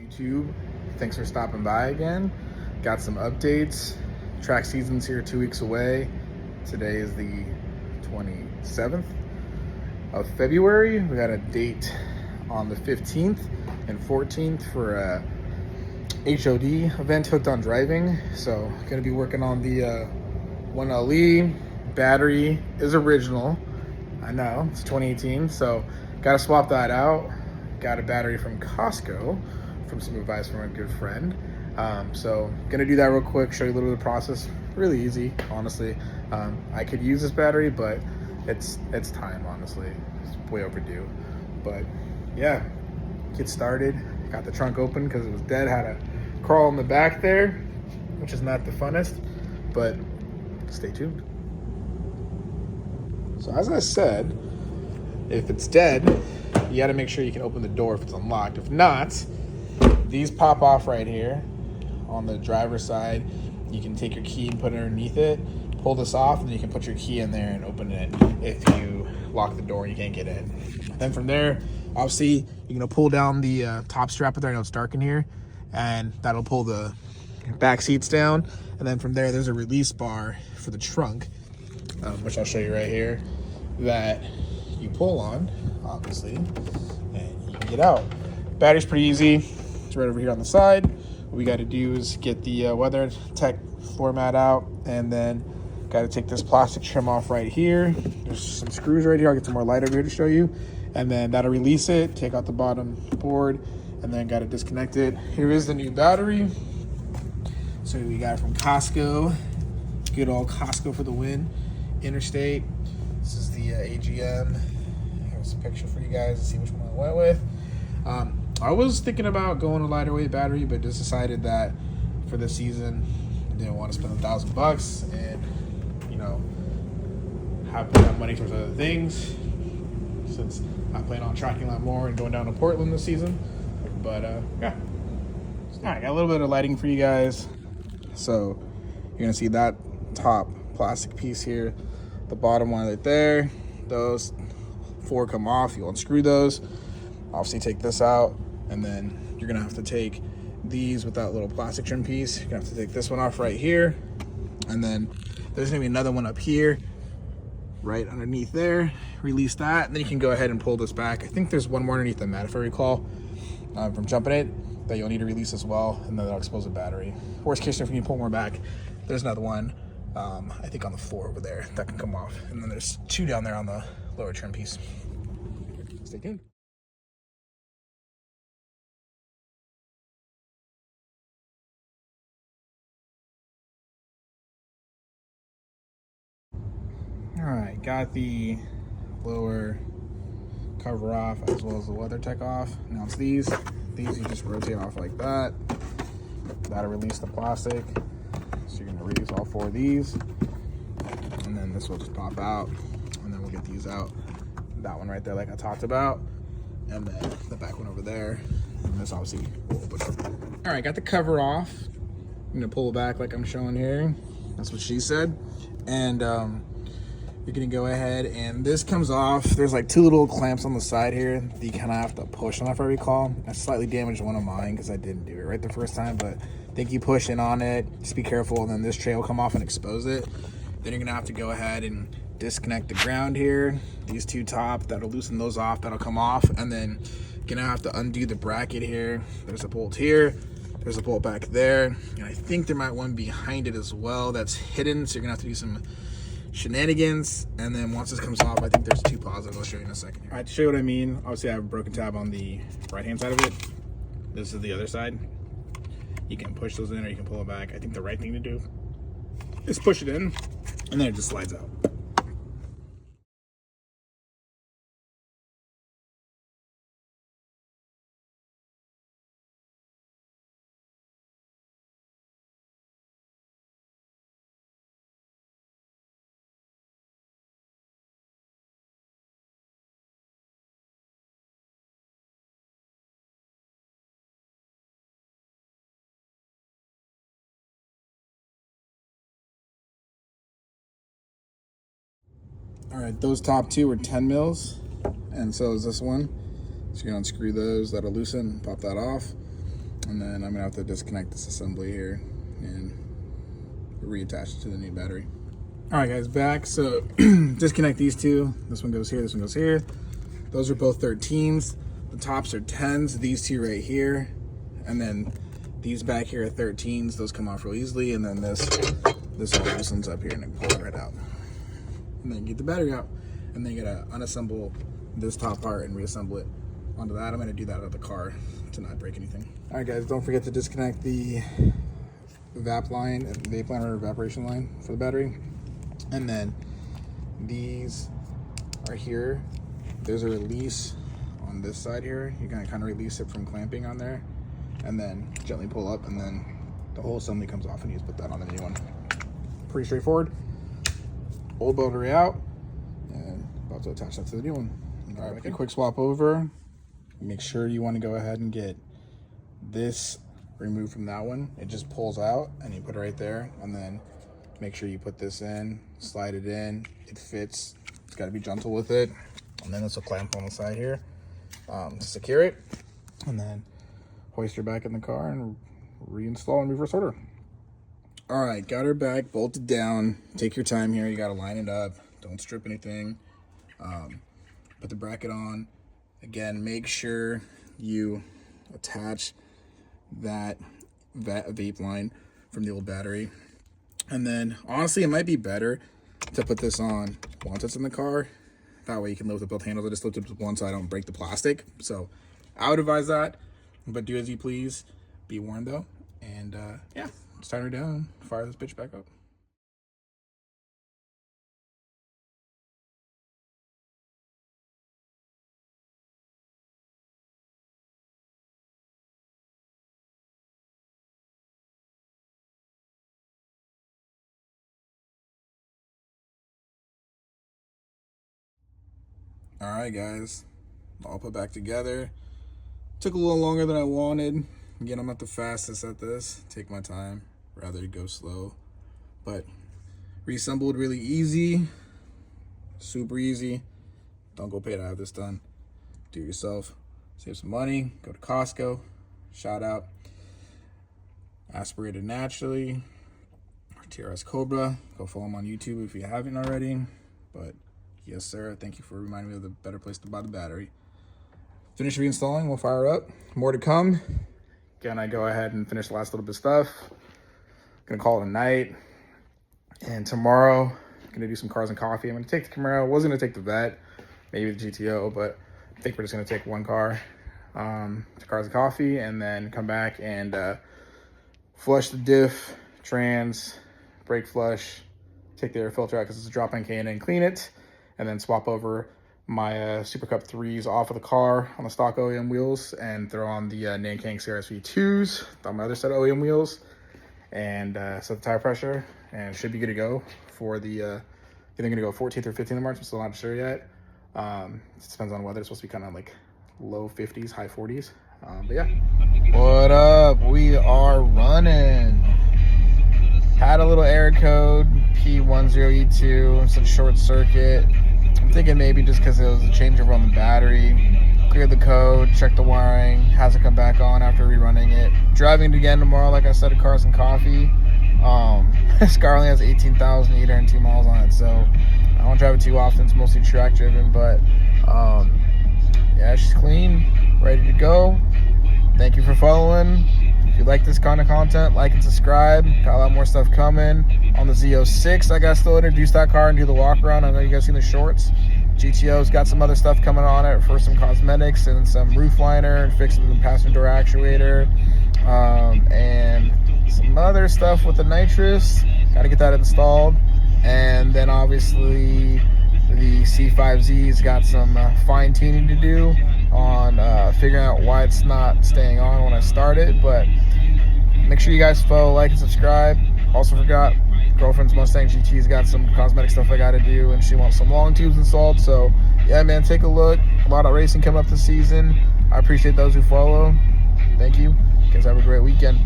YouTube, thanks for stopping by again. Got some updates. Track season's here 2 weeks away. Today is the 27th of February. We got a date on the 15th and 14th for a HOD event, Hooked on Driving. So gonna be working on the 1LE. Battery is original. I know, it's 2018, so gotta swap that out. Got a battery from Costco from some advice from a good friend. So gonna do that real quick, show you a little bit of the process. Really easy, honestly. I could use this battery, but it's time, honestly. It's way overdue. But yeah, get started. Got the trunk open because it was dead. Had to crawl in the back there, which is not the funnest, but stay tuned. So as I said, if it's dead, you got to make sure you can open the door if it's unlocked. If not, these pop off right here on the driver's side. You can take your key and put it underneath it, pull this off, and then you can put your key in there and open it if you lock the door and you can't get in. Then from there, obviously, you're going to pull down the top strap there. I know it's dark in here, and that'll pull the back seats down. And then from there, there's a release bar for the trunk, which I'll show you right here, that you pull on, obviously, and you can get out. Battery's pretty easy. It's right over here on the side. What we got to do is get the weather tech floor mat out, and then got to take this plastic trim off right here. There's some screws right here. I'll get some more light over here to show you, and then that'll release it, take out the bottom board, and then got to disconnect it. Here is the new battery. So we got it from Costco. Good old Costco for the win. Interstate. This is the AGM. Here's a picture for you guys to see which one I went with. I was thinking about going a lighter weight battery, but just decided that for this season, I didn't want to spend $1,000 and, you know, have put that money towards other things, since I plan on tracking a lot more and going down to Portland this season. But yeah. All right, got a little bit of lighting for you guys. So you're gonna see that top plastic piece here, the bottom one right there. Those four come off. You unscrew those. Obviously take this out, and then you're gonna have to take these with that little plastic trim piece. You're gonna have to take this one off right here, and then there's gonna be another one up here right underneath there. Release that, and then you can go ahead and pull this back. I think there's one more underneath the mat, if I recall, from jumping it, that you'll need to release as well, and then that'll expose the battery. Worst case, if you pull more back, there's another one, I think on the floor over there, that can come off. And then there's two down there on the lower trim piece. Stay tuned. All right, got the lower cover off as well as the weather tech off. Now it's these you just rotate off like that. That'll release the plastic. So you're gonna release all four of these, and then this will just pop out, and then we'll get these out. That one right there, like I talked about, and then the back one over there, and this obviously will open up. All right, got the cover off. I'm gonna pull it back like I'm showing here. That's what she said. And you're gonna go ahead, and this comes off. There's like two little clamps on the side here that you kind of have to push on, if I recall. I slightly damaged one of mine because I didn't do it right the first time, but I think you push in on it, just be careful, and then this tray will come off and expose it. Then you're gonna have to go ahead and disconnect the ground here. These two top, that'll loosen those off, that'll come off, and then you're gonna have to undo the bracket here. There's a bolt here, there's a bolt back there, and I think there might one behind it as well that's hidden, so you're gonna have to do some shenanigans. And then once this comes off, I think there's two positives. I'll show you in a second here. All right, to show you what I mean, obviously I have a broken tab on the right hand side of it. This is the other side. You can push those in or you can pull it back. I think the right thing to do is push it in, and then it just slides out. All right, those top two are 10 mils, and so is this one. So you're gonna unscrew those, that'll loosen, pop that off. And then I'm gonna have to disconnect this assembly here and reattach it to the new battery. All right, guys, back. So disconnect these two. This one goes here, this one goes here. Those are both 13s. The tops are 10s, these two right here. And then these back here are 13s. Those come off real easily. And then this all loosens up here and then pull it right out. And then get the battery out. And then you gotta unassemble this top part and reassemble it onto that. I'm gonna do that out of the car to not break anything. All right, guys, don't forget to disconnect the vape line or evaporation line for the battery. And then these are here. There's a release on this side here. You're gonna kind of release it from clamping on there and then gently pull up, and then the whole assembly comes off and you just put that on the new one. Pretty straightforward. Old battery out and about to attach that to the new one. All right, make a quick swap over. Make sure you want to go ahead and get this removed from that one. It just pulls out and you put it right there, and then make sure you put this in, slide it in, it fits. It's got to be gentle with it. And then this will clamp on the side here to secure it, and then hoist her back in the car and reinstall in reverse order. All right, got her back bolted down. Take your time here. You got to line it up. Don't strip anything. Put the bracket on. Again, make sure you attach that vape line from the old battery. And then, honestly, it might be better to put this on once it's in the car. That way you can lift with both handles. I just lifted with one so I don't break the plastic. So I would advise that, but do as you please. Be warned though. And yeah, let's tighten her down, fire this bitch back up. All right, guys, all put back together. Took a little longer than I wanted. Again, I'm not the fastest at this. Take my time, rather go slow. But reassembled really easy, super easy. Don't go pay to have this done. Do it yourself. Save some money. Go to Costco. Shout out. Aspirated Naturally. Or TRS Cobra. Go follow them on YouTube if you haven't already. But yes, sir. Thank you for reminding me of the better place to buy the battery. Finish reinstalling. We'll fire up. More to come. Again, I go ahead and finish the last little bit of stuff. Gonna call it a night. And tomorrow, gonna do some cars and coffee. I'm gonna take the Camaro. Wasn't gonna take the Vet, maybe the GTO, but I think we're just gonna take one car to cars and coffee, and then come back and flush the diff, trans, brake flush, take the air filter out because it's a drop-in can, and clean it, and then swap over my Super Cup 3s off of the car on the stock OEM wheels and throw on the Nankang CRS V2s on my other set of OEM wheels, and set the tire pressure, and it should be good to go for the I think I'm gonna go 14th or 15th of March. I'm still not sure yet. It depends on weather. It's supposed to be kind of like low 50s, high 40s. But yeah. What up? We are running. Had a little error code, P10E2. It's a short circuit. I'm thinking maybe just because it was a changeover on the battery. Cleared the code, checked the wiring, hasn't come back on after rerunning it. Driving it again tomorrow, like I said, at Cars and Coffee. This car only has 18,802 miles on it, so I don't drive it too often. It's mostly track driven, but yeah, she's clean, ready to go. Thank you for following. If you like this kind of content, like and subscribe. Got a lot more stuff coming. On the Z06, I got to still introduce that car and do the walk around. I know you guys seen the shorts. GTO's got some other stuff coming on it for some cosmetics and some roof liner and fixing the passenger door actuator. And some other stuff with the nitrous. Got to get that installed. And then obviously the C5Z's got some fine tuning to do on figuring out why it's not staying on when I start it. But make sure you guys follow, like, and subscribe. Also forgot, girlfriend's Mustang GT's got some cosmetic stuff I got to do, and she wants some long tubes installed. So yeah, man, take a look. A lot of racing coming up this season. I appreciate those who follow. Thank you. You guys have a great weekend.